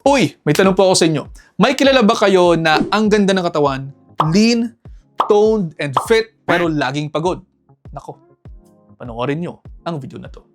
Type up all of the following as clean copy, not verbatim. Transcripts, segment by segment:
Uy, may tanong po ako sa inyo. May kilala ba kayo na ang ganda ng katawan, lean, toned, and fit, pero laging pagod? Nako, panoorin nyo ang video na to.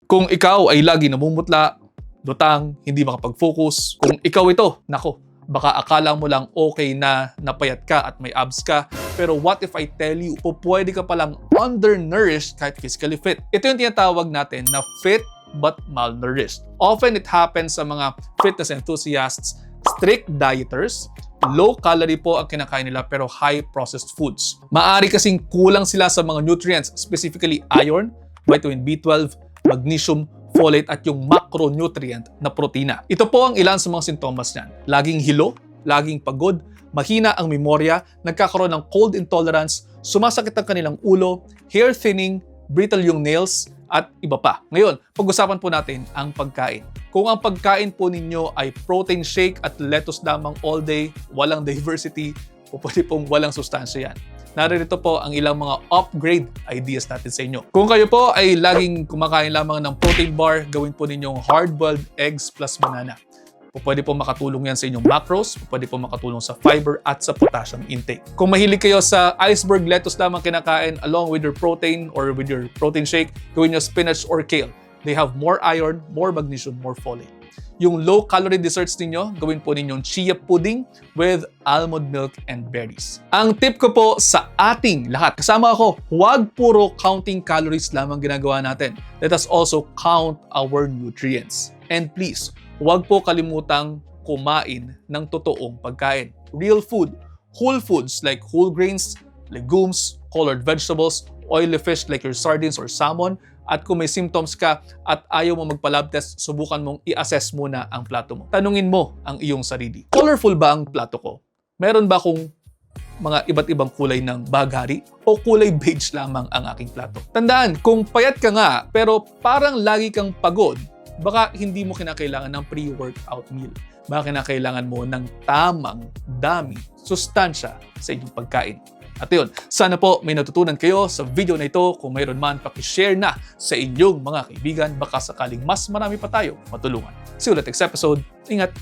Kung ikaw ay lagi namumutla, lutang, hindi makapag-focus, kung ikaw ito, nako, baka akala mo lang okay na napayat ka at may abs ka, pero what if I tell you, pwede ka palang undernourished kahit physically fit? Ito yung tinatawag natin na fit but malnourished. Often it happens sa mga fitness enthusiasts, strict dieters, low calorie po ang kinakain nila pero high processed foods. Maari kasing kulang sila sa mga nutrients, specifically iron, vitamin B12, magnesium, folate at yung macronutrient na protina. Ito po ang ilan sa mga sintomas niyan. Laging hilo, laging pagod, mahina ang memorya, nagkakaroon ng cold intolerance, sumasakit ang kanilang ulo, hair thinning, brittle yung nails, at iba pa. Ngayon, pag-usapan po natin ang pagkain. Kung ang pagkain po ninyo ay protein shake at lettuce lamang all day, walang diversity, o pwede pong walang sustansya yan. Narito po ang ilang mga upgrade ideas natin sa inyo. Kung kayo po ay laging kumakain lamang ng protein bar, gawin po ninyong hard-boiled eggs plus banana. Pwede po makatulong yan sa inyong macros, pwede po makatulong sa fiber at sa potassium intake. Kung mahilig kayo sa iceberg lettuce lamang kinakain along with your protein or with your protein shake, gawin nyo spinach or kale. They have more iron, more magnesium, more folate. Yung low-calorie desserts ninyo, gawin po ninyong chia pudding with almond milk and berries. Ang tip ko po sa ating lahat, kasama ako, huwag puro counting calories lamang ginagawa natin. Let us also count our nutrients. And please, huwag po kalimutang kumain ng totoong pagkain. Real food, whole foods like whole grains, legumes, colored vegetables, oily fish like your sardines or salmon, at kung may symptoms ka at ayaw mo magpa-lab test, subukan mong i-assess muna ang plato mo. Tanungin mo ang iyong sarili. Colorful ba ang plato ko? Meron ba akong mga iba't ibang kulay ng baghari o kulay beige lamang ang aking plato? Tandaan, kung payat ka nga pero parang lagi kang pagod, baka hindi mo kinakailangan ng pre-workout meal. Baka kinakailangan mo ng tamang dami, sustansya sa inyong pagkain. At yun, sana po may natutunan kayo sa video na ito. Kung mayroon man, pakishare na sa inyong mga kaibigan. Baka sakaling mas marami pa tayo matulungan. See you ulit next episode. Ingat!